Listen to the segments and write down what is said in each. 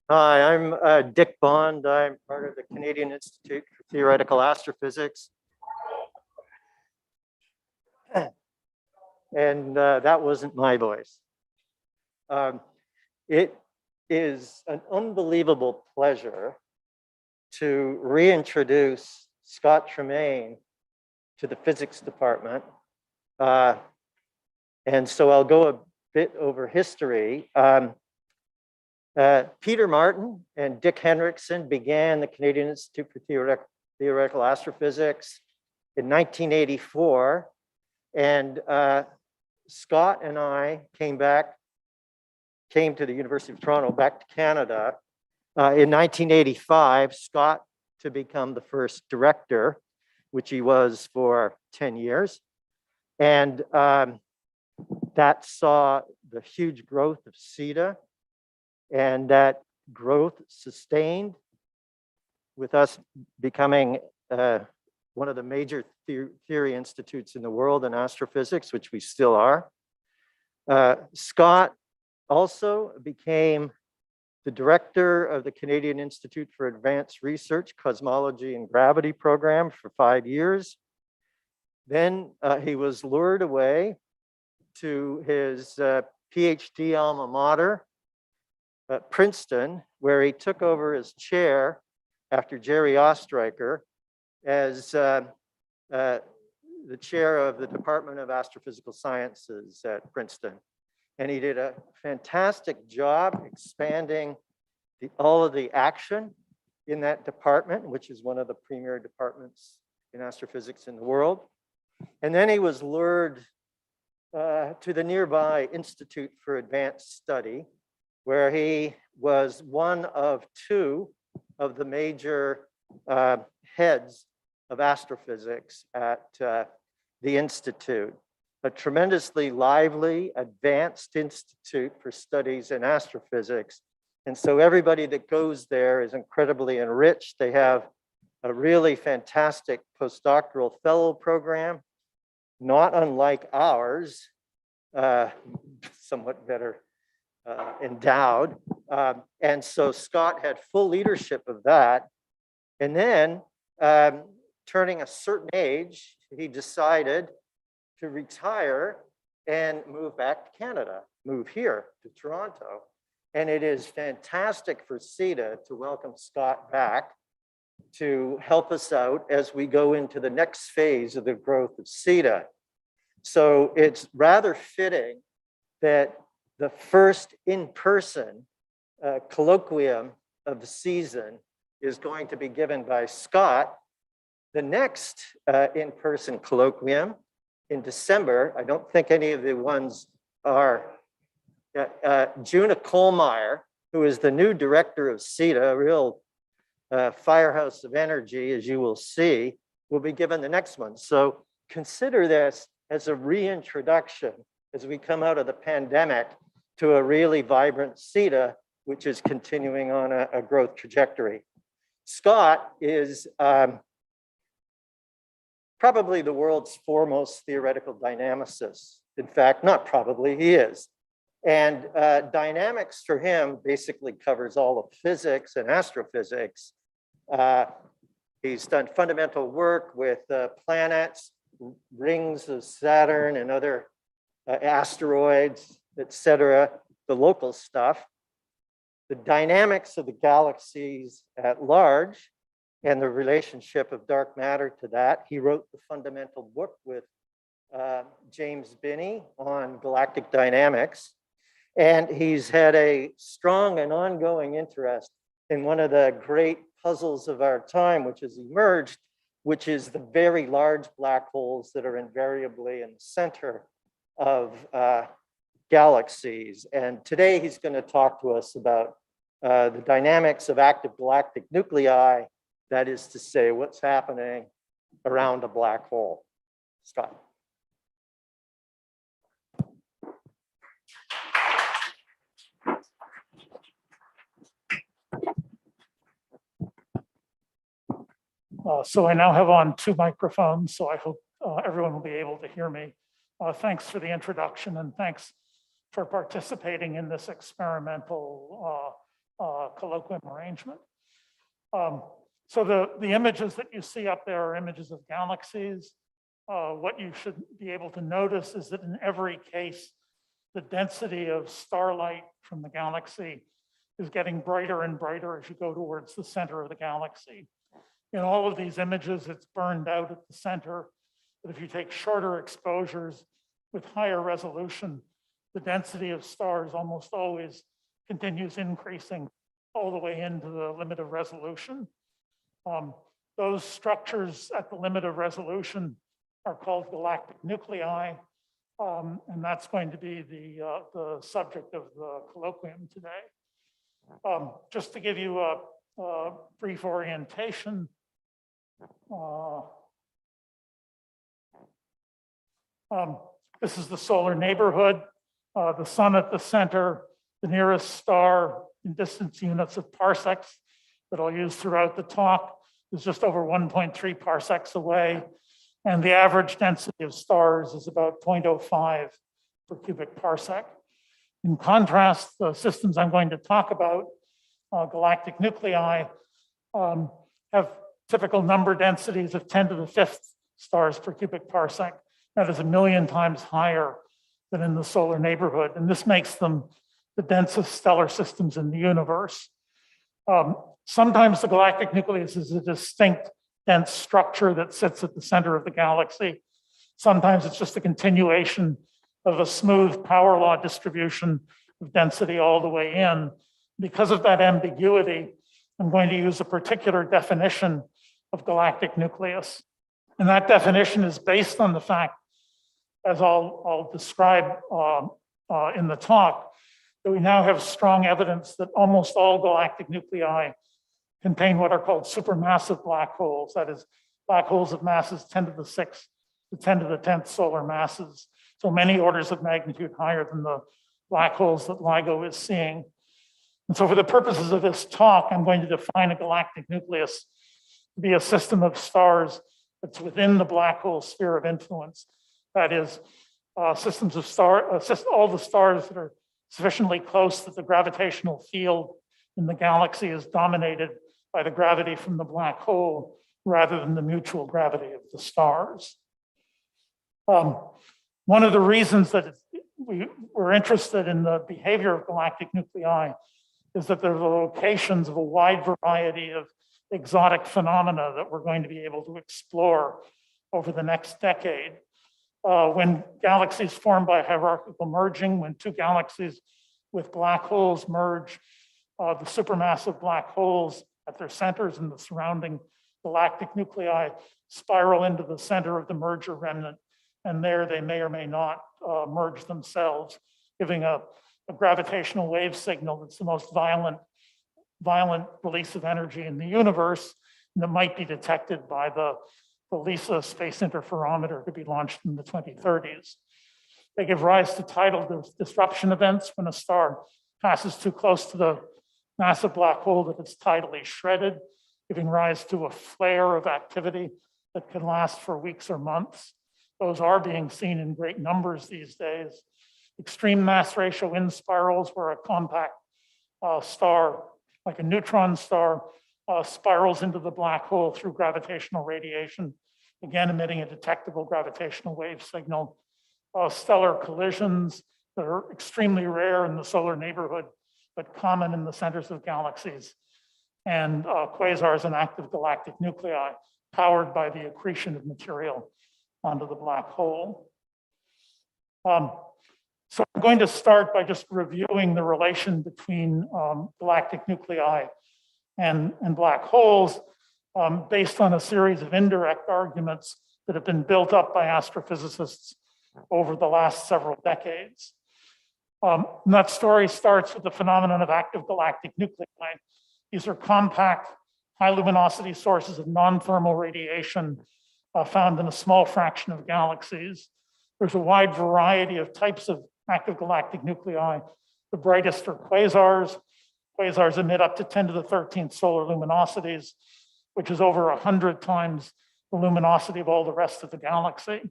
Hi, I'm Dick Bond. I'm part of the Canadian Institute for Theoretical Astrophysics. And that wasn't my voice. It is an unbelievable pleasure to reintroduce Scott Tremaine to the physics department. And so I'll go a bit over history. Peter Martin and Dick Henriksen began the Canadian Institute for Theoretical Astrophysics in 1984. And Scott and I came to the University of Toronto, back to Canada in 1985, Scott to become the first director, which he was for 10 years. And that saw the huge growth of CETA, and that growth sustained with us becoming one of the major theory institutes in the world in astrophysics, which we still are. Scott also became the director of the Canadian Institute for Advanced Research, Cosmology and Gravity program for 5 years. Then he was lured away to his PhD alma mater at Princeton, where he took over his chair after Jerry Ostreicher as the chair of the Department of Astrophysical Sciences at Princeton. And he did a fantastic job expanding all of the action in that department, which is one of the premier departments in astrophysics in the world. And then he was lured to the nearby Institute for Advanced Study, where he was one of 2 of the major heads of astrophysics at the Institute. A tremendously lively, advanced institute for studies in astrophysics. And so everybody that goes there is incredibly enriched. They have a really fantastic postdoctoral fellow program, not unlike ours, somewhat better endowed. And so Scott had full leadership of that. And then turning a certain age, he decided to retire and move back to Canada, move here to Toronto. And it is fantastic for CETA to welcome Scott back to help us out as we go into the next phase of the growth of CETA. So it's rather fitting that the first in-person colloquium of the season is going to be given by Scott. The next in-person colloquium in December, I don't think any of the ones are, Juna Kohlmeyer, who is the new director of CETA, a real firehouse of energy, as you will see, will be given the next one. So consider this as a reintroduction as we come out of the pandemic to a really vibrant CETA, which is continuing on a growth trajectory. Scott is probably the world's foremost theoretical dynamicist. In fact, not probably, he is. And dynamics for him basically covers all of physics and astrophysics. He's done fundamental work with planets, rings of Saturn and other asteroids, etc., the local stuff. The dynamics of the galaxies at large and the relationship of dark matter to that. He wrote the fundamental book with James Binney on galactic dynamics. And he's had a strong and ongoing interest in one of the great puzzles of our time, which has emerged, which is the very large black holes that are invariably in the center of galaxies. And today he's going to talk to us about the dynamics of active galactic nuclei, that is to say, what's happening around a black hole. Scott. So I now have on 2 microphones, so I hope everyone will be able to hear me. Thanks for the introduction, and thanks for participating in this experimental Colloquium arrangement. So the images that you see up there are images of galaxies. What you should be able to notice is that in every case, the density of starlight from the galaxy is getting brighter and brighter as you go towards the center of the galaxy. In all of these images, it's burned out at the center. But if you take shorter exposures with higher resolution, the density of stars almost always continues increasing all the way into the limit of resolution. Those structures at the limit of resolution are called galactic nuclei, and that's going to be the subject of the colloquium today. Just to give you a brief orientation, this is the solar neighborhood, the sun at the center, the nearest star in distance units of parsecs that I'll use throughout the talk is just over 1.3 parsecs away. And the average density of stars is about 0.05 per cubic parsec. In contrast, the systems I'm going to talk about, galactic nuclei, have typical number densities of 10 to the 5th stars per cubic parsec. That is 1 million times higher than in the solar neighborhood. And this makes them the densest stellar systems in the universe. Sometimes the galactic nucleus is a distinct dense structure that sits at the center of the galaxy. Sometimes it's just a continuation of a smooth power law distribution of density all the way in. Because of that ambiguity, I'm going to use a particular definition of galactic nucleus. And that definition is based on the fact, as I'll describe in the talk, that we now have strong evidence that almost all galactic nuclei contain what are called supermassive black holes. That is, black holes of masses 10 to the 6th to 10 to the 10th solar masses. So many orders of magnitude higher than the black holes that LIGO is seeing. And so for the purposes of this talk, I'm going to define a galactic nucleus to be a system of stars that's within the black hole sphere of influence. That is, systems of all the stars that are sufficiently close that the gravitational field in the galaxy is dominated by the gravity from the black hole rather than the mutual gravity of the stars. One of the reasons that we're interested in the behavior of galactic nuclei is that they're the locations of a wide variety of exotic phenomena that we're going to be able to explore over the next decade. When galaxies form by hierarchical merging, when two galaxies with black holes merge, the supermassive black holes at their centers and the surrounding galactic nuclei spiral into the center of the merger remnant, and there they may or may not merge themselves, giving a gravitational wave signal that's the most violent release of energy in the universe, and that might be detected by the LISA space interferometer to be launched in the 2030s. They give rise to tidal disruption events when a star passes too close to the massive black hole that it's tidally shredded, giving rise to a flare of activity that can last for weeks or months. Those are being seen in great numbers these days. Extreme mass ratio in spirals where a compact star, like a neutron star, spirals into the black hole through gravitational radiation, again emitting a detectable gravitational wave signal. Stellar collisions that are extremely rare in the solar neighborhood, but common in the centers of galaxies. And quasars and active galactic nuclei powered by the accretion of material onto the black hole. So I'm going to start by just reviewing the relation between galactic nuclei and black holes based on a series of indirect arguments that have been built up by astrophysicists over the last several decades. And that story starts with the phenomenon of active galactic nuclei. These are compact, high luminosity sources of non-thermal radiation found in a small fraction of galaxies. There's a wide variety of types of active galactic nuclei. The brightest are quasars. Quasars emit up to 10 to the 13th solar luminosities, which is over 100 times the luminosity of all the rest of the galaxy.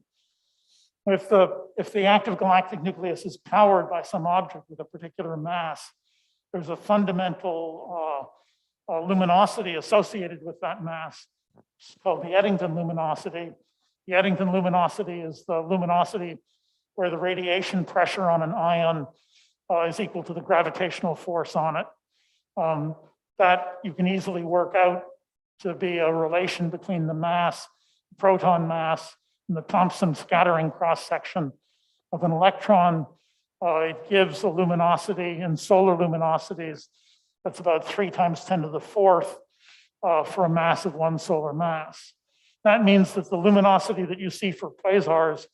If the active galactic nucleus is powered by some object with a particular mass, there's a fundamental luminosity associated with that mass. It's called the Eddington luminosity. The Eddington luminosity is the luminosity where the radiation pressure on an ion is equal to the gravitational force on it. That you can easily work out to be a relation between the mass, proton mass, and the Thomson scattering cross-section of an electron. It gives a luminosity in solar luminosities that's about 3 × 10⁴ for a mass of 1 solar mass. That means that the luminosity that you see for quasars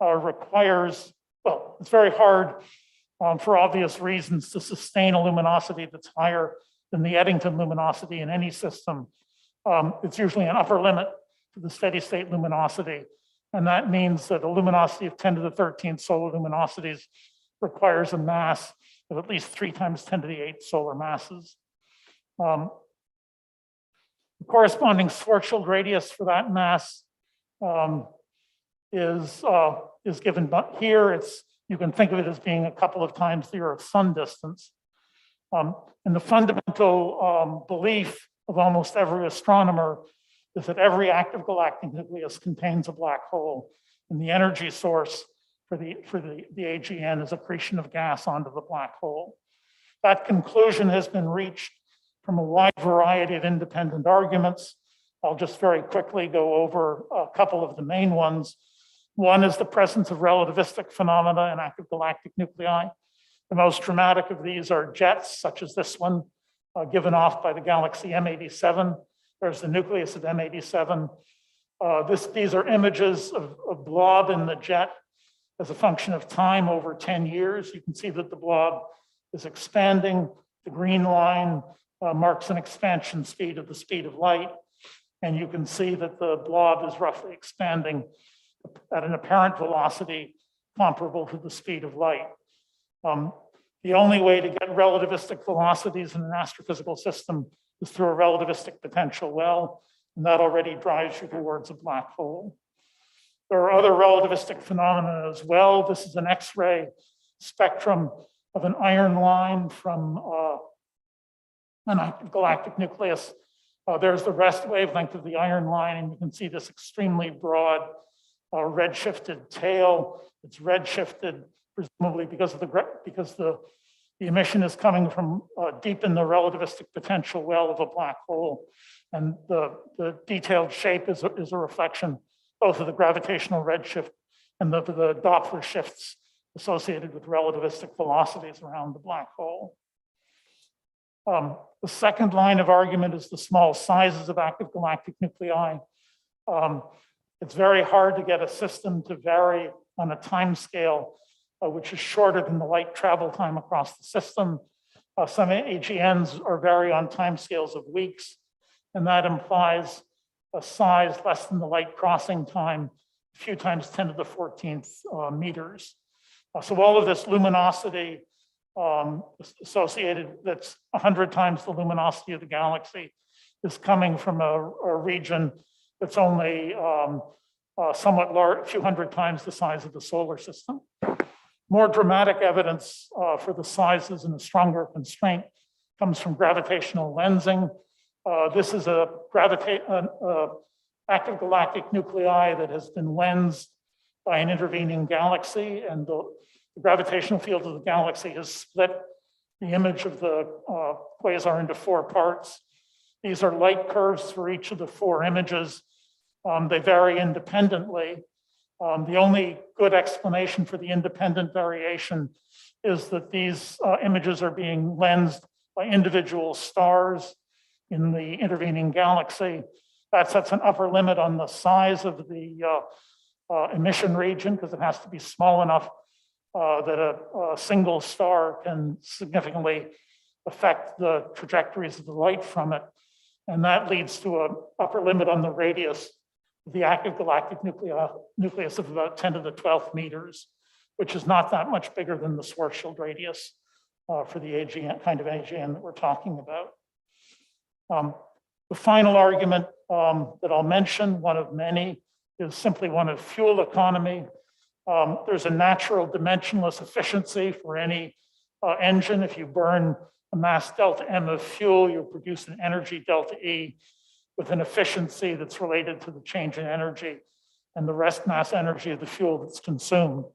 requires, well, it's very hard for obvious reasons to sustain a luminosity that's higher than the Eddington luminosity in any system. It's usually an upper limit to the steady state luminosity. And that means that a luminosity of 10 to the 13th solar luminosities requires a mass of at least 3 × 10⁸ solar masses. The corresponding Schwarzschild radius for that mass is given here. You can think of it as being a couple of times the Earth's sun distance. And the fundamental belief of almost every astronomer is that every active galactic nucleus contains a black hole, and the energy source for the AGN is accretion of gas onto the black hole. That conclusion has been reached from a wide variety of independent arguments. I'll just very quickly go over a couple of the main ones. One is the presence of relativistic phenomena in active galactic nuclei. The most dramatic of these are jets, such as this one, given off by the galaxy M87. There's the nucleus of M87. These are images of a blob in the jet as a function of time over 10 years. You can see that the blob is expanding. The green line marks an expansion speed of the speed of light. And you can see that the blob is roughly expanding at an apparent velocity comparable to the speed of light. The only way to get relativistic velocities in an astrophysical system is through a relativistic potential well, and that already drives you towards a black hole. There are other relativistic phenomena as well. This is an X-ray spectrum of an iron line from an active galactic nucleus. There's the rest wavelength of the iron line, and you can see this extremely broad redshifted tail. It's redshifted presumably because the emission is coming from deep in the relativistic potential well of a black hole, and the detailed shape is a reflection both of the gravitational redshift and the Doppler shifts associated with relativistic velocities around the black hole. The second line of argument is the small sizes of active galactic nuclei. It's very hard to get a system to vary on a time scale which is shorter than the light travel time across the system. Some AGNs vary on time scales of weeks, and that implies a size less than the light crossing time, a few times 10 to the 14th meters. So all of this luminosity associated, that's 100 times the luminosity of the galaxy, is coming from a region that's only somewhat large, a few hundred times the size of the solar system. More dramatic evidence for the sizes and a stronger constraint comes from gravitational lensing. This is an active galactic nuclei that has been lensed by an intervening galaxy, and the gravitational field of the galaxy has split the image of the quasar into 4 parts. These are light curves for each of the 4 images. They vary independently. The only good explanation for the independent variation is that these images are being lensed by individual stars in the intervening galaxy. That sets an upper limit on the size of the emission region, because it has to be small enough that a single star can significantly affect the trajectories of the light from it. And that leads to an upper limit on the radius of the active galactic nucleus of about 10 to the 12th meters, which is not that much bigger than the Schwarzschild radius for the AGN, kind of AGN that we're talking about. The final argument that I'll mention, one of many, is simply one of fuel economy. There's a natural dimensionless efficiency for any engine. If you burn a mass delta M of fuel, you produce an energy delta E with an efficiency that's related to the change in energy and the rest mass energy of the fuel that's consumed.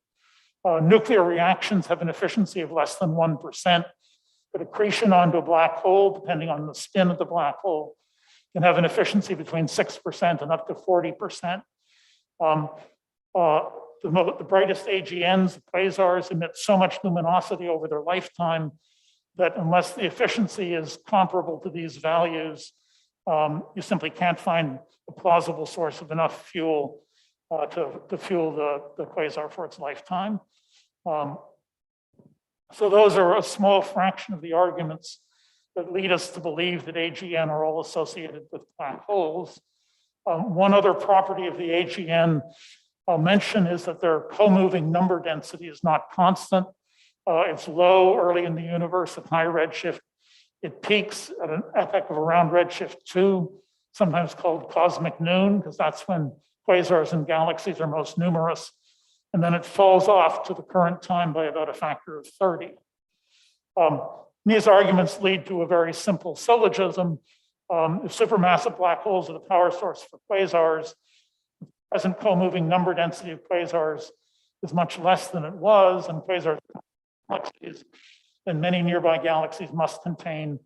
Nuclear reactions have an efficiency of less than 1%, but accretion onto a black hole, depending on the spin of the black hole, can have an efficiency between 6% and up to 40%. The brightest AGNs, quasars, emit so much luminosity over their lifetime that unless the efficiency is comparable to these values, you simply can't find a plausible source of enough fuel to fuel the quasar for its lifetime. So those are a small fraction of the arguments that lead us to believe that AGN are all associated with black holes. One other property of the AGN I'll mention is that their co-moving number density is not constant. It's low early in the universe at high redshift. It peaks at an epoch of around redshift 2, sometimes called cosmic noon, because that's when quasars and galaxies are most numerous. And then it falls off to the current time by about a factor of 30. These arguments lead to a very simple syllogism. If supermassive black holes are the power source for quasars, the present co-moving number density of quasars is much less than it was, and quasars galaxies, then many nearby galaxies must contain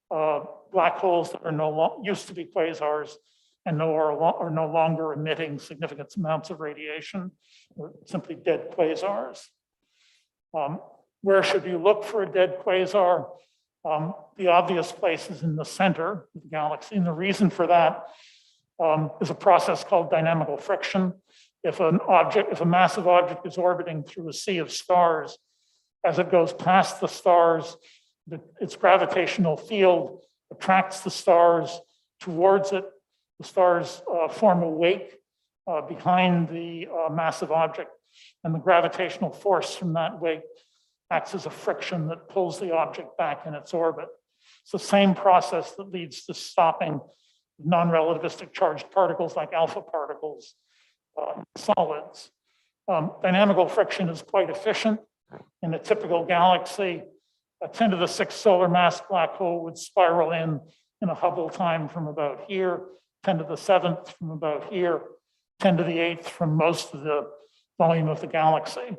black holes that are used to be quasars and are no longer emitting significant amounts of radiation, or simply dead quasars. Where should you look for a dead quasar? The obvious place is in the center of the galaxy, and the reason for that is a process called dynamical friction. If a massive object is orbiting through a sea of stars, as it goes past the stars, its gravitational field attracts the stars towards it. The stars form a wake behind the massive object, and the gravitational force from that wake acts as a friction that pulls the object back in its orbit. It's the same process that leads to stopping non-relativistic charged particles like alpha particles, solids. Dynamical friction is quite efficient. In a typical galaxy, a 10 to the 6th solar mass black hole would spiral in a Hubble time from about here, 10 to the 7th from about here, 10 to the 8th from most of the volume of the galaxy.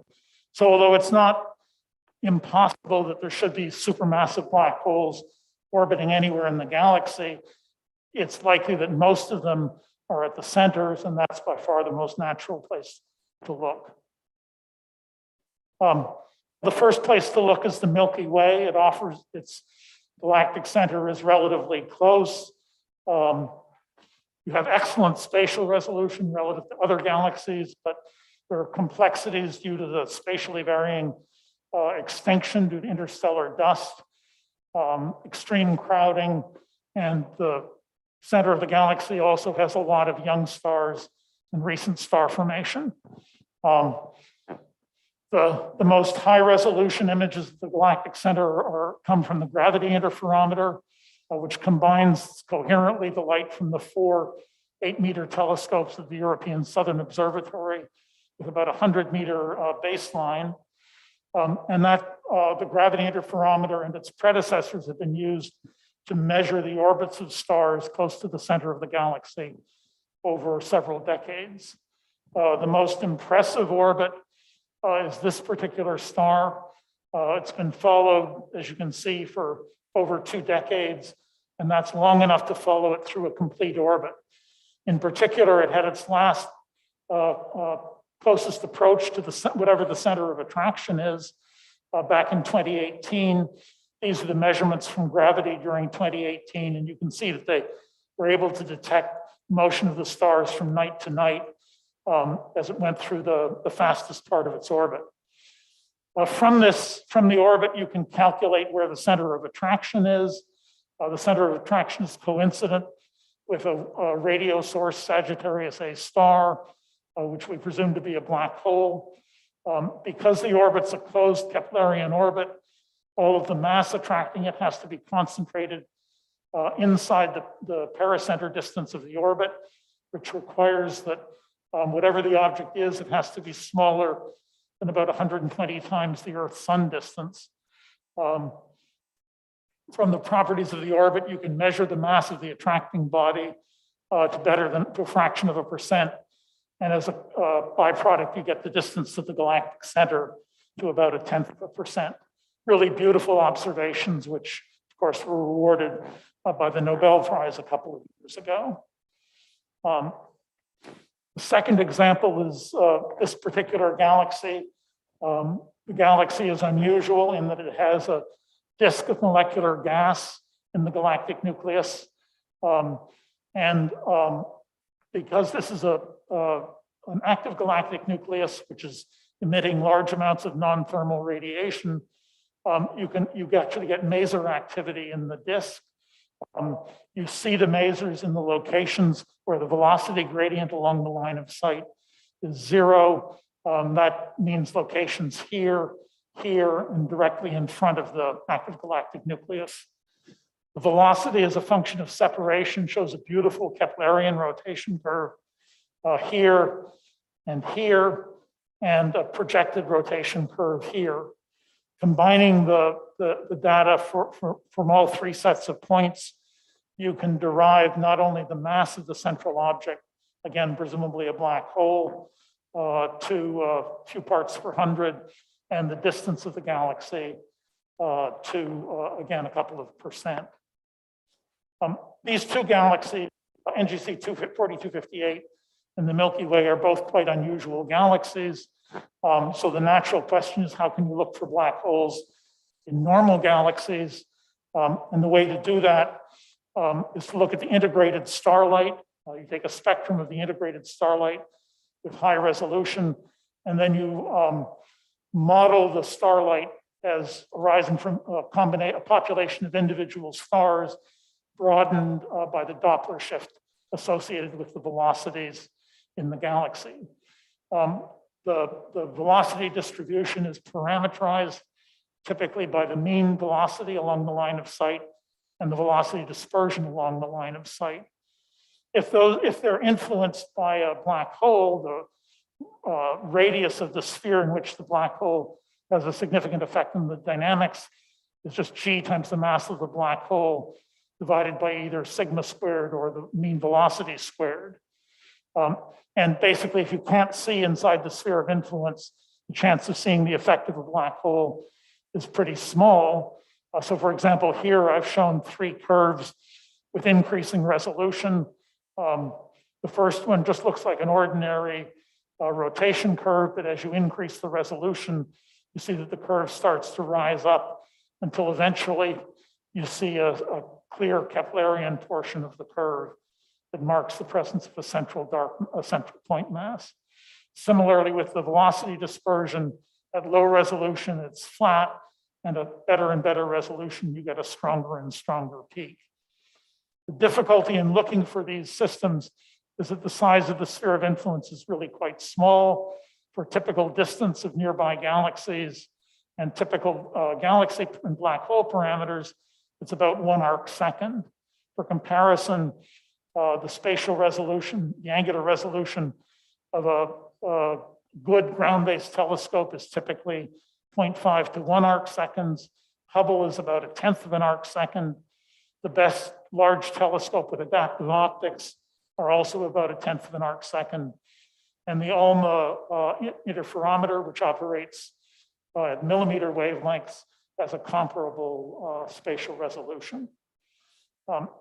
So although it's not impossible that there should be supermassive black holes orbiting anywhere in the galaxy, it's likely that most of them are at the centers, and that's by far the most natural place to look. The first place to look is the Milky Way. It offers its galactic center is relatively close. You have excellent spatial resolution relative to other galaxies, but there are complexities due to the spatially varying extinction due to interstellar dust, extreme crowding, and the center of the galaxy also has a lot of young stars and recent star formation. The most high resolution images of the galactic center come from the gravity interferometer, which combines coherently the light from the 4 8-meter telescopes of the European Southern Observatory with about a 100-meter baseline. And that the gravity interferometer and its predecessors have been used to measure the orbits of stars close to the center of the galaxy over several decades. The most impressive orbit is this particular star. It's been followed, as you can see, for over 2 decades, and that's long enough to follow it through a complete orbit. In particular, it had its last closest approach to whatever the center of attraction is back in 2018. These are the measurements from gravity during 2018, and you can see that they were able to detect motion of the stars from night to night as it went through the fastest part of its orbit. From the orbit, you can calculate where the center of attraction is. The center of attraction is coincident with a radio source, Sagittarius A star, which we presume to be a black hole. Because the orbit's a closed Keplerian orbit, all of the mass attracting it has to be concentrated inside the pericenter distance of the orbit, which requires that whatever the object is, it has to be smaller than about 120 times the Earth-Sun distance. from the properties of the orbit, you can measure the mass of the attracting body to a fraction of a percent. And as a byproduct, you get the distance to the galactic center to about 1/10 of a percent. Really beautiful observations, which of course were rewarded by the Nobel Prize a couple of years ago. The second example is this particular galaxy. The galaxy is unusual in that it has a disk of molecular gas in the galactic nucleus. Because this is an active galactic nucleus, which is emitting large amounts of non-thermal radiation, you actually get maser activity in the disk. You see the masers in the locations where the velocity gradient along the line of sight is 0. That means locations here, here, and directly in front of the active galactic nucleus. The velocity as a function of separation shows a beautiful Keplerian rotation curve here, and a projected rotation curve here. Combining the data from all three sets of points, you can derive not only the mass of the central object, again, presumably a black hole, to a few parts per hundred, and the distance of the galaxy to, again, a couple of percent. These two galaxies, NGC 4258 and the Milky Way, are both quite unusual galaxies. So the natural question is, how can you look for black holes in normal galaxies? And the way to do that is to look at the integrated starlight. You take a spectrum of the integrated starlight with high resolution, and then you model the starlight as arising from a population of individual stars broadened by the Doppler shift associated with the velocities in the galaxy. The velocity distribution is parameterized typically by the mean velocity along the line of sight and the velocity dispersion along the line of sight. If they're influenced by a black hole, the radius of the sphere in which the black hole has a significant effect on the dynamics is just g times the mass of the black hole divided by either sigma squared or the mean velocity squared. And basically, if you can't see inside the sphere of influence, the chance of seeing the effect of a black hole is pretty small. So for example, here I've shown three curves with increasing resolution. The first one just looks like an ordinary rotation curve, but as you increase the resolution, you see that the curve starts to rise up until eventually you see a clear Keplerian portion of the curve that marks the presence of a central point mass. Similarly, with the velocity dispersion at low resolution, it's flat, and at better and better resolution, you get a stronger and stronger peak. The difficulty in looking for these systems is that the size of the sphere of influence is really quite small for typical distance of nearby galaxies and typical galaxy and black hole parameters. It's about 1 arc-second. For comparison, the spatial resolution, the angular resolution of a good ground-based telescope is typically 0.5 to 1 arc-seconds. Hubble is about 1/10 of an arc-second. The best large telescope with adaptive optics are also about 1/10 of an arc-second. And the ALMA interferometer, which operates at millimeter wavelengths, has a comparable spatial resolution.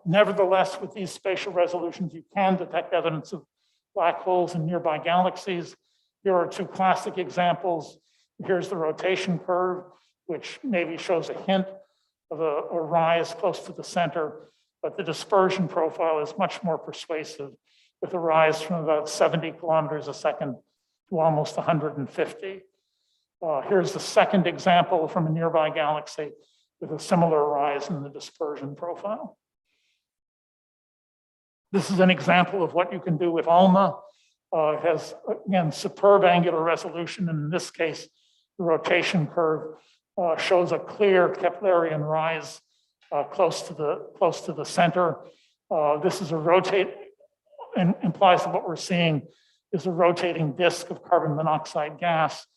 Nevertheless, with these spatial resolutions, you can detect evidence of black holes in nearby galaxies. Here are two classic examples. Here's the rotation curve, which maybe shows a hint of a rise close to the center, but the dispersion profile is much more persuasive, with a rise from about 70 kilometers a second to almost 150. Here's the second example from a nearby galaxy with a similar rise in the dispersion profile. This is an example of what you can do with ALMA. It has, again, superb angular resolution. And in this case, the rotation curve shows a clear Keplerian rise close to the center. This is and implies that what we're seeing is a rotating disk of carbon monoxide gas.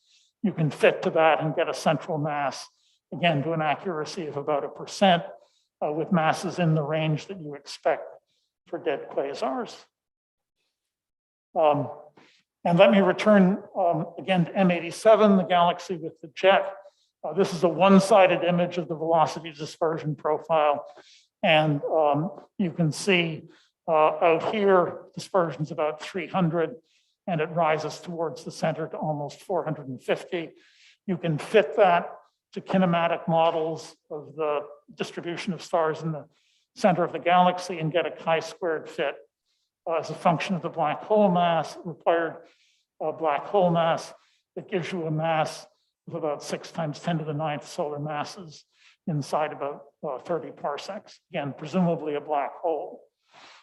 You can fit to that and get a central mass, again, to an accuracy of about 1%. with masses in the range that you expect for dead quasars. And let me return again to M87, the galaxy with the jet. This is a one-sided image of the velocity dispersion profile. And you can see out here, dispersion's about 300, and it rises towards the center to almost 450. You can fit that to kinematic models of the distribution of stars in the center of the galaxy and get a chi-squared fit as a function of the black hole mass, required black hole mass, that gives you a mass of about 6 × 10⁹ solar masses inside about 30 parsecs. Again, presumably a black hole.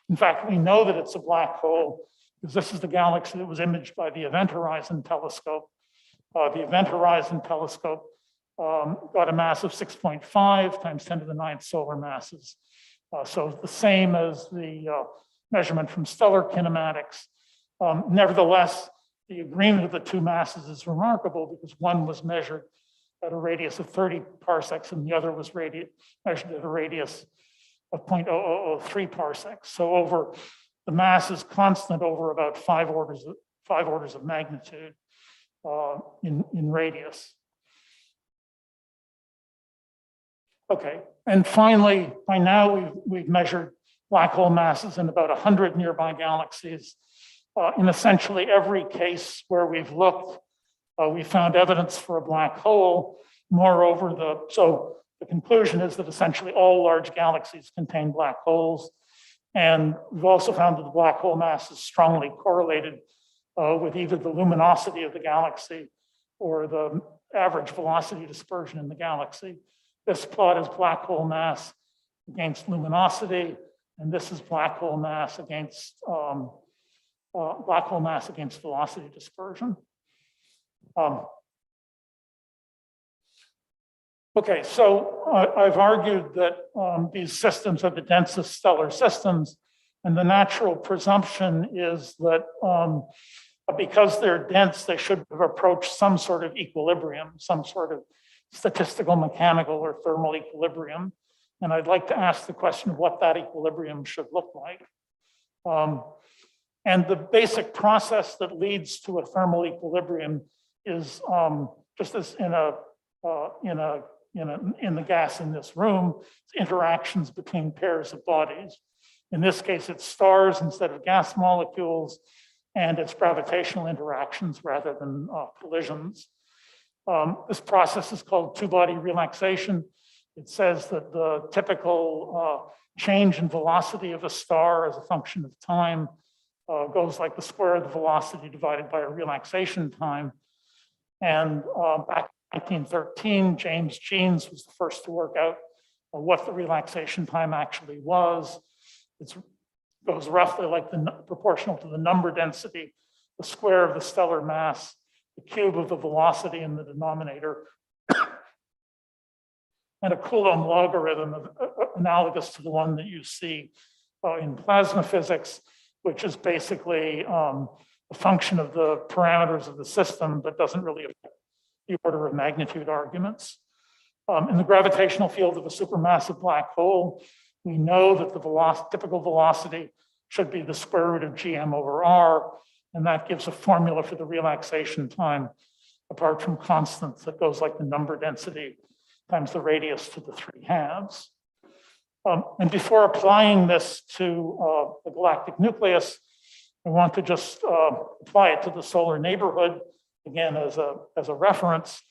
In fact, we know that it's a black hole because this is the galaxy that was imaged by the Event Horizon Telescope. The Event Horizon Telescope got a mass of 6.5 × 10⁹ solar masses. So the same as the measurement from stellar kinematics. Nevertheless, the agreement of the two masses is remarkable because one was measured at a radius of 30 parsecs and the other was measured at a radius of 0.0003 parsecs. So over the mass is constant over about 5 orders of magnitude in radius. Okay, and finally, by now we've measured black hole masses in about 100 nearby galaxies. In essentially every case where we've looked, we found evidence for a black hole. Moreover, so the conclusion is that essentially all large galaxies contain black holes. And we've also found that the black hole mass is strongly correlated with either the luminosity of the galaxy or the average velocity dispersion in the galaxy. This plot is black hole mass against luminosity, and this is black hole mass against velocity dispersion. Okay, so I've argued that these systems are the densest stellar systems, and the natural presumption is that because they're dense, they should have approached some sort of equilibrium, some sort of statistical, mechanical, or thermal equilibrium. And I'd like to ask the question of what that equilibrium should look like. And the basic process that leads to a thermal equilibrium is just as in the gas in this room, it's interactions between pairs of bodies. In this case, it's stars instead of gas molecules, and it's gravitational interactions rather than collisions. This process is called two-body relaxation. It says that the typical change in velocity of a star as a function of time goes like the square of the velocity divided by a relaxation time. And back in 1913, James Jeans was the first to work out what the relaxation time actually was. It goes roughly like proportional to the number density, the square of the stellar mass, the cube of the velocity in the denominator, and a Coulomb logarithm analogous to the one that you see in plasma physics, which is basically a function of the parameters of the system, but doesn't really affect the order of magnitude arguments. In the gravitational field of a supermassive black hole, we know that the typical velocity should be the square root of gm over r, and that gives a formula for the relaxation time apart from constants that goes like the number density times the radius to the 3/2. And before applying this to the galactic nucleus, I want to just apply it to the solar neighborhood, again, as a reference.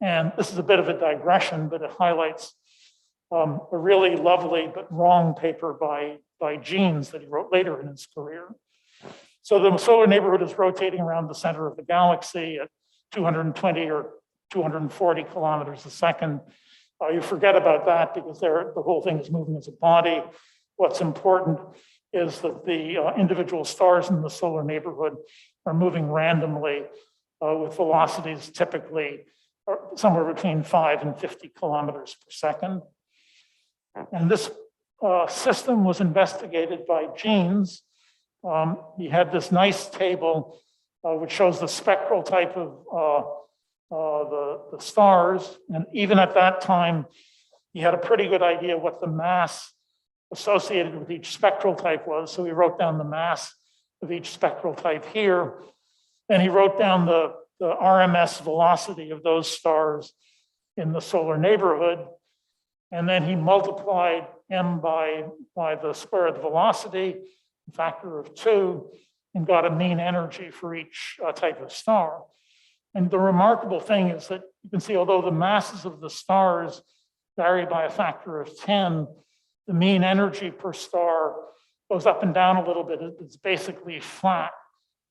And this is a bit of a digression, but it highlights a really lovely but wrong paper by Jeans that he wrote later in his career. So the solar neighborhood is rotating around the center of the galaxy at 220 or 240 kilometers a second. You forget about that because the whole thing is moving as a body. What's important is that the individual stars in the solar neighborhood are moving randomly with velocities typically somewhere between 5 and 50 kilometers per second. And this system was investigated by Jeans. He had this nice table which shows the spectral type of the stars. And even at that time, he had a pretty good idea what the mass associated with each spectral type was. So he wrote down the mass of each spectral type here. And he wrote down the RMS velocity of those stars in the solar neighborhood. And then he multiplied m by the square of the velocity, a factor of 2, and got a mean energy for each type of star. And the remarkable thing is that you can see, although the masses of the stars vary by a factor of 10, the mean energy per star goes up and down a little bit. It's basically flat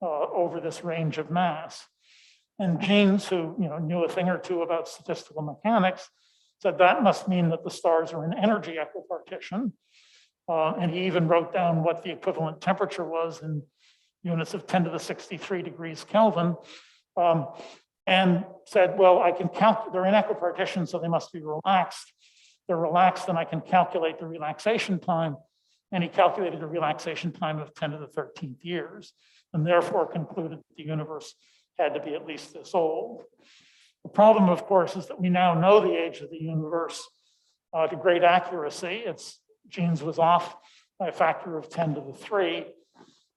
over this range of mass. And Jeans, who knew a thing or two about statistical mechanics, said that must mean that the stars are in energy equipartition. And he even wrote down what the equivalent temperature was in units of 10 to the 63 degrees Kelvin, and said, well, I can count, they're in equipartition, so they must be relaxed. They're relaxed, and I can calculate the relaxation time. And he calculated the relaxation time of 10 to the 13th years, and therefore concluded that the universe had to be at least this old. The problem, of course, is that we now know the age of the universe to great accuracy. Jeans was off by a factor of 10 to the 3.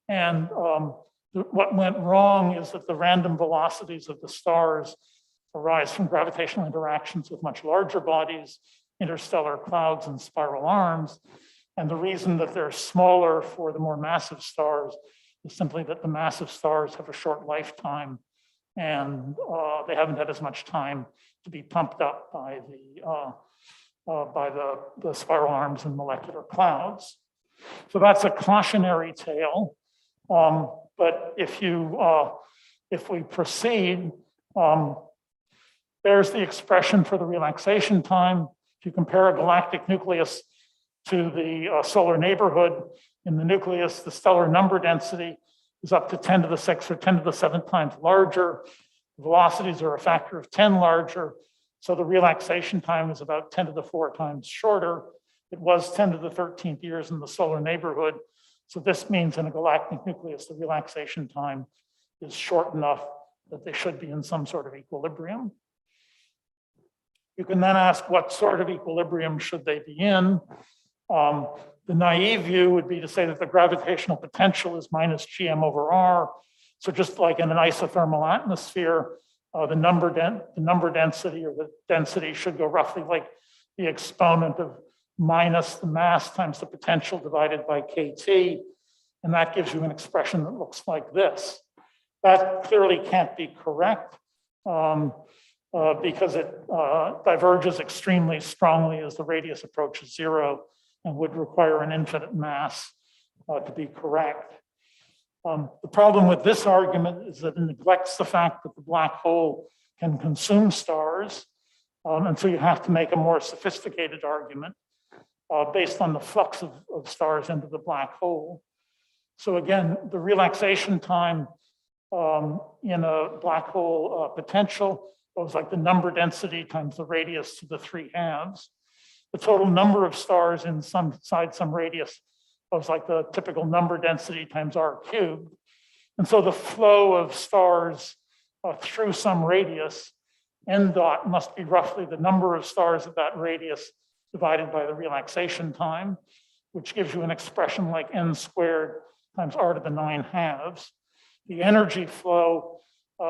And what went wrong is that the random velocities of the stars arise from gravitational interactions with much larger bodies, interstellar clouds, and spiral arms. And the reason that they're smaller for the more massive stars is simply that the massive stars have a short lifetime, and they haven't had as much time to be pumped up by the spiral arms and molecular clouds. So that's a cautionary tale. But if we proceed, there's the expression for the relaxation time. If you compare a galactic nucleus to the solar neighborhood, in the nucleus, the stellar number density is up to 10 to the 6 or 10 to the 7 times larger. The velocities are a factor of 10 larger. So the relaxation time is about 10 to the 4 times shorter. It was 10 to the 13th years in the solar neighborhood. So this means in a galactic nucleus, the relaxation time is short enough that they should be in some sort of equilibrium. You can then ask what sort of equilibrium should they be in? The naive view would be to say that the gravitational potential is minus gm over r. So just like in an isothermal atmosphere, the number density or the density should go roughly like the exponent of minus the mass times the potential divided by kT. And that gives you an expression that looks like this. That clearly can't be correct because it diverges extremely strongly as the radius approaches 0 and would require an infinite mass to be correct. The problem with this argument is that it neglects the fact that the black hole can consume stars. And so you have to make a more sophisticated argument based on the flux of stars into the black hole. So again, the relaxation time in a black hole potential goes like the number density times the radius to the 3 halves. The total number of stars inside some radius goes like the typical number density times r cubed. And so the flow of stars through some radius, n dot, must be roughly the number of stars at that radius divided by the relaxation time, which gives you an expression like n squared times r to the 9 halves. The energy flow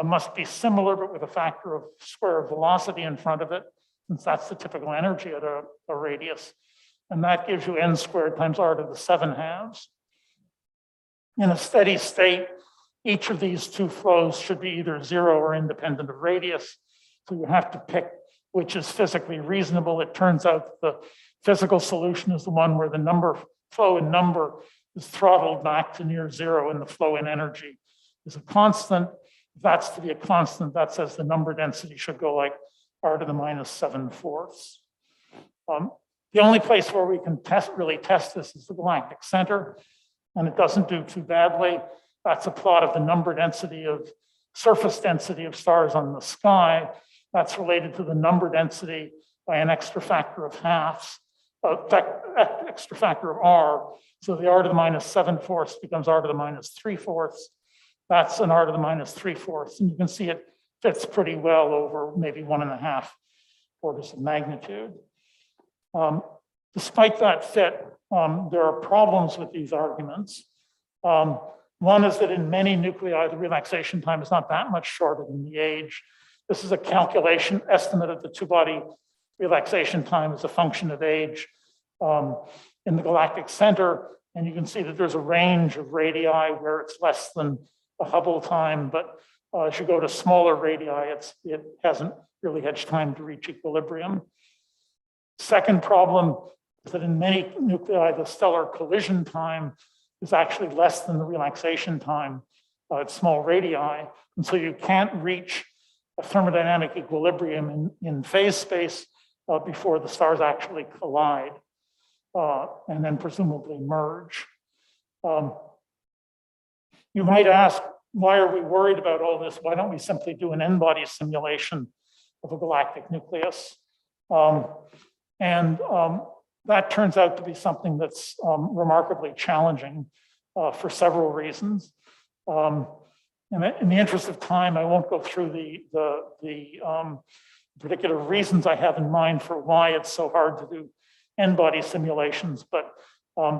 must be similar, but with a factor of square of velocity in front of it, since that's the typical energy at a radius. And that gives you n squared times r to the 7 halves. In a steady state, each of these two flows should be either 0 or independent of radius. So you have to pick which is physically reasonable. It turns out the physical solution is the one where the flow in number is throttled back to near 0 and the flow in energy is a constant. If that's to be a constant, that says the number density should go like r to the minus 7/4. The only place where we can really test this is the Galactic Center, and it doesn't do too badly. That's a plot of the number density of surface density of stars on the sky. That's related to the number density by an extra factor of halves, extra factor of r. So the r to the minus 7/4 becomes r to the minus 3/4. That's an r to the minus 3/4. And you can see it fits pretty well over maybe 1.5 orders of magnitude. Despite that fit, there are problems with these arguments. One is that in many nuclei, the relaxation time is not that much shorter than the age. This is a calculation estimate of the two-body relaxation time as a function of age in the galactic center. And you can see that there's a range of radii where it's less than the Hubble time, but as you go to smaller radii, it hasn't really had time to reach equilibrium. Second problem is that in many nuclei, the stellar collision time is actually less than the relaxation time at small radii. And so you can't reach a thermodynamic equilibrium in phase space before the stars actually collide and then presumably merge. You might ask, why are we worried about all this? Why don't we simply do an Nbody simulation of a galactic nucleus? That turns out to be something that's remarkably challenging for several reasons. In the interest of time, I won't go through the particular reasons I have in mind for why it's so hard to do Nbody simulations, but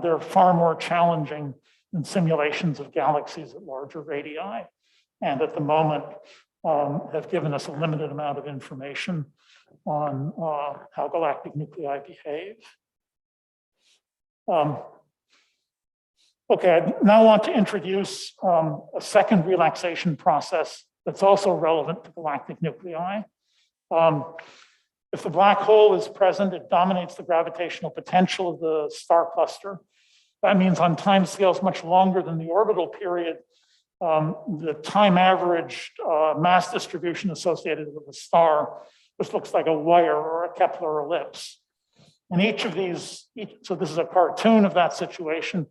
they're far more challenging than simulations of galaxies at larger radii. And at the moment, have given us a limited amount of information on how galactic nuclei behave. Okay, I now want to introduce a second relaxation process that's also relevant to galactic nuclei. If the black hole is present, it dominates the gravitational potential of the star cluster. That means on timescales much longer than the orbital period, the time averaged mass distribution associated with the star just looks like a wire or a Kepler ellipse. And each of these, so this is a cartoon of that situation,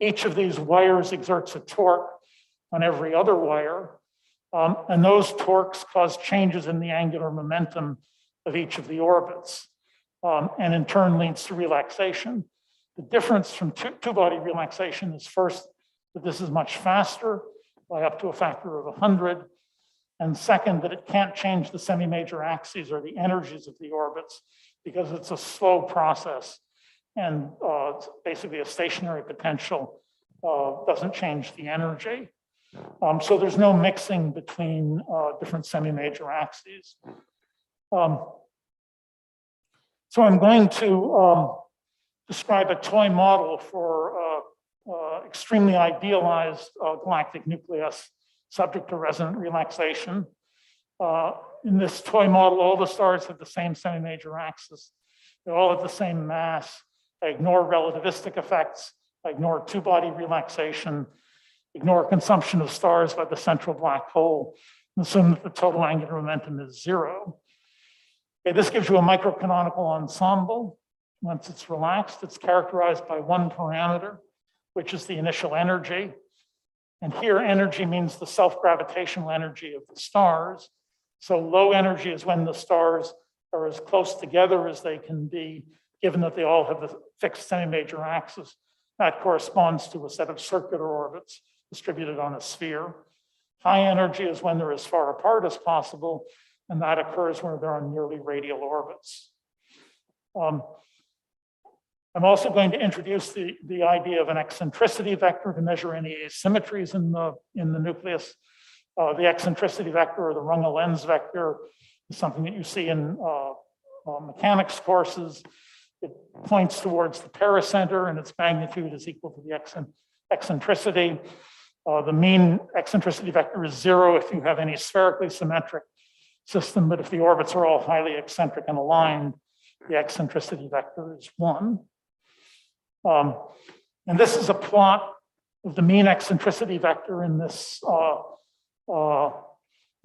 each of these wires exerts a torque on every other wire, and those torques cause changes in the angular momentum of each of the orbits, and in turn leads to relaxation. The difference from two-body relaxation is first, that this is much faster by up to a factor of 100, and second, that it can't change the semi-major axes or the energies of the orbits because it's a slow process, and basically a stationary potential doesn't change the energy. So there's no mixing between different semi-major axes. So I'm going to describe a toy model for extremely idealized galactic nucleus subject to resonant relaxation. In this toy model, all the stars have the same semi-major axis. They all have the same mass. I ignore relativistic effects. I ignore two-body relaxation, ignore consumption of stars by the central black hole, and assume that the total angular momentum is 0. Okay, this gives you a microcanonical ensemble. Once it's relaxed, it's characterized by one parameter, which is the initial energy. And here, energy means the self-gravitational energy of the stars. So low energy is when the stars are as close together as they can be, given that they all have the fixed semi-major axis. That corresponds to a set of circular orbits distributed on a sphere. High energy is when they're as far apart as possible, and that occurs when they're on nearly radial orbits. I'm also going to introduce the idea of an eccentricity vector to measure any asymmetries in the nucleus. The eccentricity vector, or the Runge lens vector, is something that you see in mechanics courses. It points towards the pericenter, and its magnitude is equal to the eccentricity. The mean eccentricity vector is 0 if you have any spherically symmetric system, but if the orbits are all highly eccentric and aligned, the eccentricity vector is 1. And this is a plot of the mean eccentricity vector in this toy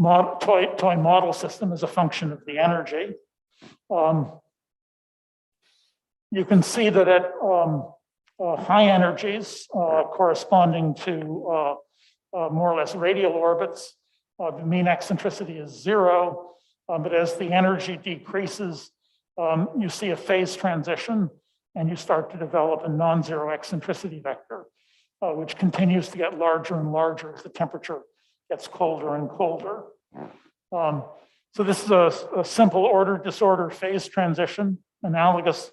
model system as a function of the energy. You can see that at high energies corresponding to more or less radial orbits, the mean eccentricity is 0, but as the energy decreases, you see a phase transition, and you start to develop a non-zero eccentricity vector, which continues to get larger and larger as the temperature gets colder and colder. So this is a simple order-disorder phase transition, analogous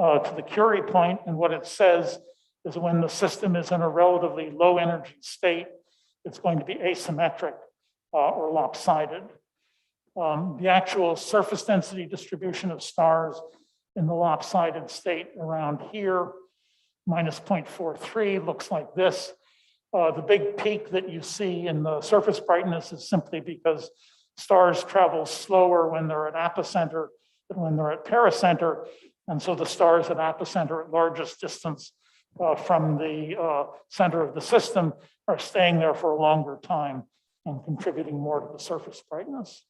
to the Curie point, and what it says is when the system is in a relatively low energy state, it's going to be asymmetric or lopsided. The actual surface density distribution of stars in the lopsided state around here, minus 0.43, looks like this. The big peak that you see in the surface brightness is simply because stars travel slower when they're at apocenter than when they're at pericenter. And so the stars at apocenter at largest distance from the center of the system are staying there for a longer time and contributing more to the surface brightness.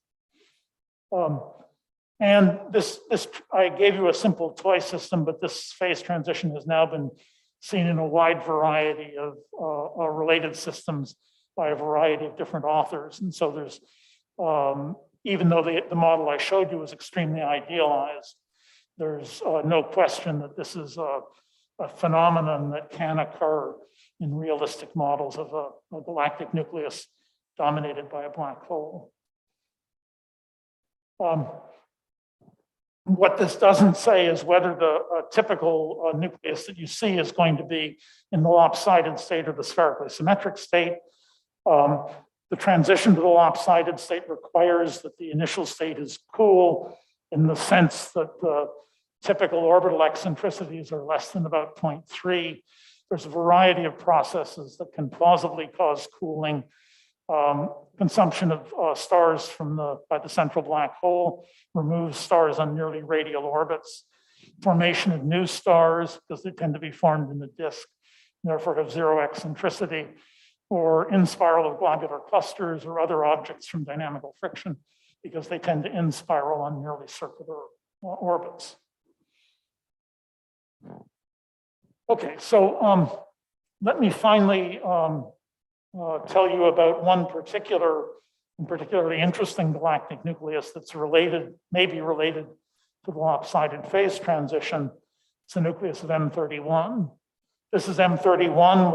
And this, I gave you a simple toy system, but this phase transition has now been seen in a wide variety of related systems by a variety of different authors. And so there's, even though the model I showed you was extremely idealized, there's no question that this is a phenomenon that can occur in realistic models of a galactic nucleus dominated by a black hole. What this doesn't say is whether the typical nucleus that you see is going to be in the lopsided state or the spherically symmetric state. The transition to the lopsided state requires that the initial state is cool in the sense that the typical orbital eccentricities are less than about 0.3. There's a variety of processes that can plausibly cause cooling. Consumption of stars by the central black hole removes stars on nearly radial orbits. Formation of new stars, because they tend to be formed in the disk, and therefore have zero eccentricity, or in-spiral of globular clusters or other objects from dynamical friction, because they tend to in-spiral on nearly circular orbits. Okay, so let me finally tell you about one particularly interesting galactic nucleus that's related, maybe related to the lopsided phase transition. It's the nucleus of M31. This is M31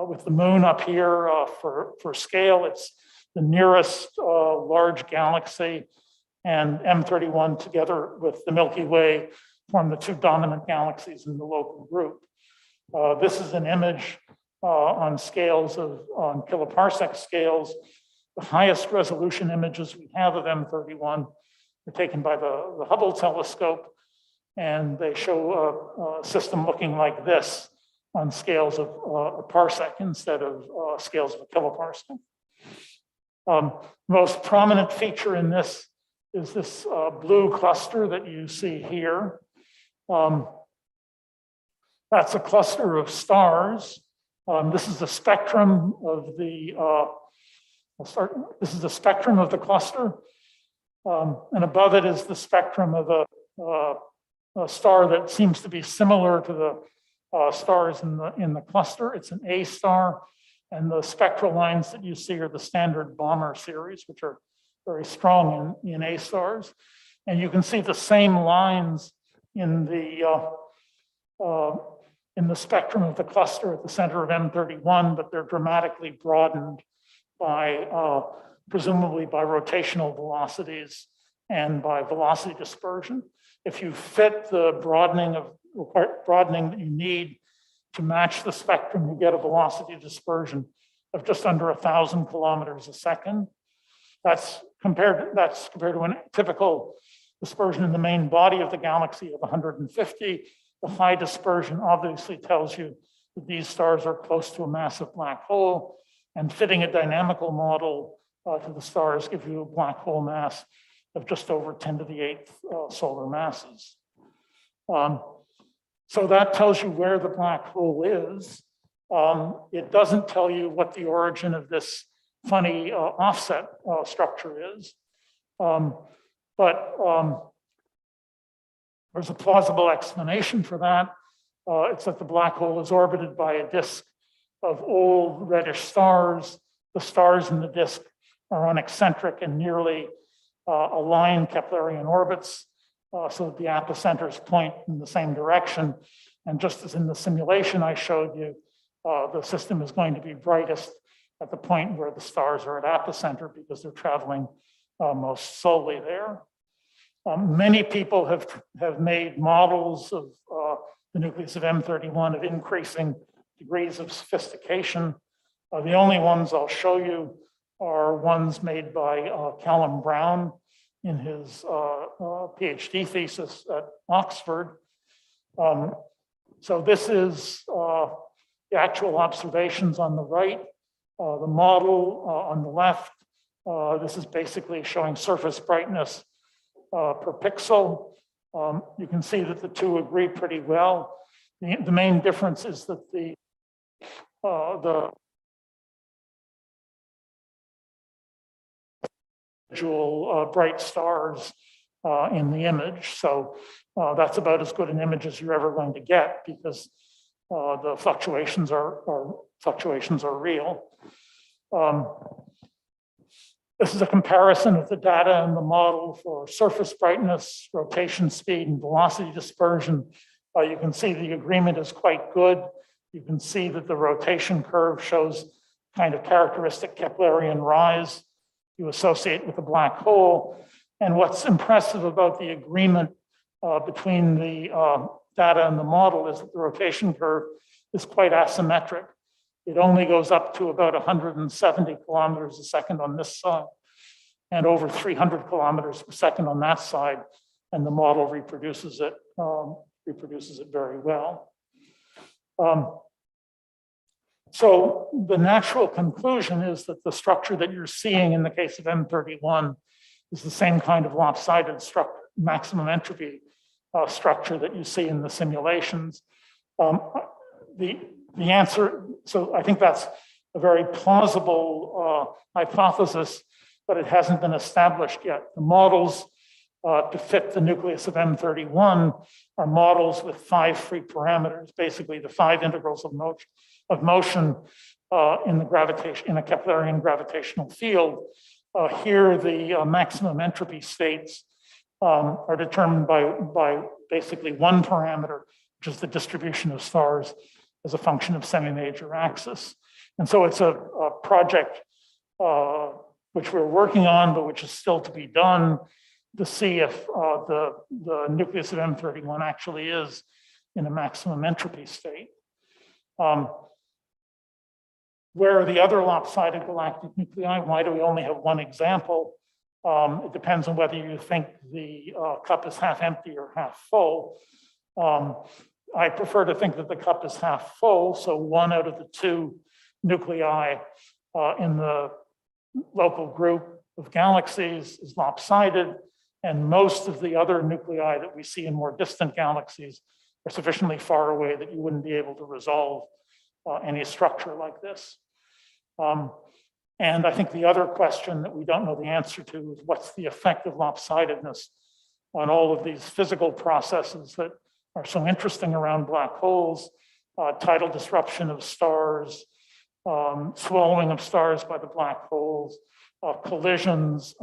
with the moon up here for scale. It's the nearest large galaxy, and M31 together with the Milky Way form the two dominant galaxies in the local group. This is an image on scales on kiloparsec scales. The highest resolution images we have of M31 are taken by the Hubble telescope, and they show a system looking like this on scales of a parsec instead of scales of a kiloparsec. Most prominent feature in this is this blue cluster that you see here. That's a cluster of stars. This is the spectrum of the, this is the spectrum of the cluster. And above it is the spectrum of a star that seems to be similar to the stars in the cluster. It's an A star, and the spectral lines that you see are the standard Balmer series, which are very strong in A stars. And you can see the same lines in the spectrum of the cluster at the center of M31, but they're dramatically broadened by, presumably by rotational velocities and by velocity dispersion. If you fit the broadening that you need to match the spectrum, you get a velocity dispersion of just under 1,000 kilometers a second. That's compared to a typical dispersion in the main body of the galaxy of 150. The high dispersion obviously tells you that these stars are close to a massive black hole, and fitting a dynamical model to the stars gives you a black hole mass of just over 10 to the 8th solar masses. So that tells you where the black hole is. It doesn't tell you what the origin of this funny offset structure is. There's a plausible explanation for that. It's that the black hole is orbited by a disk of old reddish stars. The stars in the disk are on eccentric and nearly aligned Keplerian orbits, so that the apocenters point in the same direction. And just as in the simulation I showed you, the system is going to be brightest at the point where the stars are at apocenter because they're traveling most slowly there. Many people have made models of the nucleus of M31 of increasing degrees of sophistication. The only ones I'll show you are ones made by Callum Brown in his PhD thesis at Oxford. So this is the actual observations on the right, the model on the left. This is basically showing surface brightness per pixel. You can see that the two agree pretty well. The main difference is that the individual bright stars in the image. So that's about as good an image as you're ever going to get because the fluctuations are real. This is a comparison of the data and the model for surface brightness, rotation speed, and velocity dispersion. You can see the agreement is quite good. You can see that the rotation curve shows kind of characteristic Keplerian rise you associate with a black hole. And what's impressive about the agreement between the data and the model is that the rotation curve is quite asymmetric. It only goes up to about 170 kilometers a second on this side and over 300 kilometers per second on that side. And the model reproduces it very well. So the natural conclusion is that the structure that you're seeing in the case of M31 is the same kind of lopsided structure, maximum entropy structure that you see in the simulations. The answer, so I think that's a very plausible hypothesis, but it hasn't been established yet. The models to fit the nucleus of M31 are models with 5 free parameters, basically the 5 integrals of motion in the gravitation, in a Keplerian gravitational field. Here, the maximum entropy states are determined by basically one parameter, which is the distribution of stars as a function of semi-major axis. And so it's a project which we're working on, but which is still to be done to see if the nucleus of M31 actually is in a maximum entropy state. Where are the other lopsided galactic nuclei? Why do we only have one example? It depends on whether you think the cup is half empty or half full. I prefer to think that the cup is half full, so 1 out of the 2 nuclei in the local group of galaxies is lopsided, and most of the other nuclei that we see in more distant galaxies are sufficiently far away that you wouldn't be able to resolve any structure like this. And I think the other question that we don't know the answer to is what's the effect of lopsidedness on all of these physical processes that are so interesting around black holes, tidal disruption of stars, swallowing of stars by the black holes, collisions,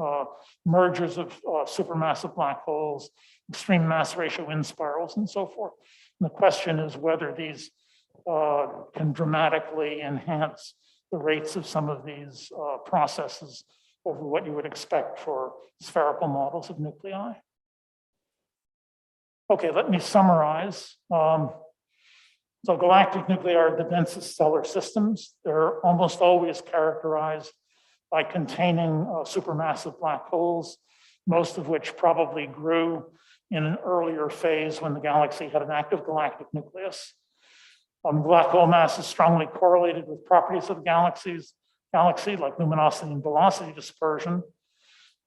mergers of supermassive black holes, extreme mass ratio wind spirals, and so forth. And the question is whether these can dramatically enhance the rates of some of these processes over what you would expect for spherical models of nuclei. Okay, let me summarize. So galactic nuclei are the densest stellar systems. They're almost always characterized by containing supermassive black holes, most of which probably grew in an earlier phase when the galaxy had an active galactic nucleus. Black hole mass is strongly correlated with properties of the galaxy, like luminosity and velocity dispersion.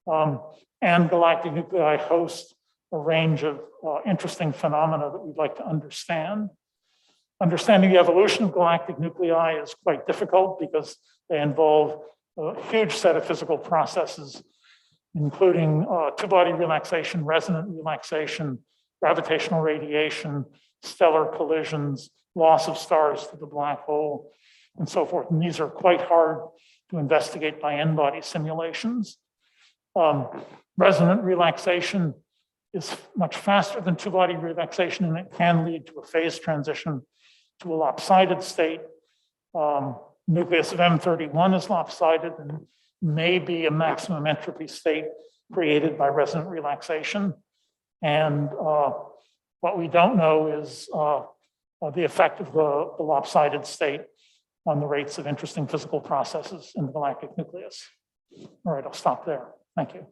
And galactic nuclei host a range of interesting phenomena that we'd like to understand. Understanding the evolution of galactic nuclei is quite difficult because they involve a huge set of physical processes, including two-body relaxation, resonant relaxation, gravitational radiation, stellar collisions, loss of stars to the black hole, and so forth. And these are quite hard to investigate by Nbody simulations. Resonant relaxation is much faster than two-body relaxation, and it can lead to a phase transition to a lopsided state. Nucleus of M31 is lopsided and may be a maximum entropy state created by resonant relaxation. And what we don't know is the effect of the lopsided state on the rates of interesting physical processes in the galactic nucleus. All right, I'll stop there. Thank you.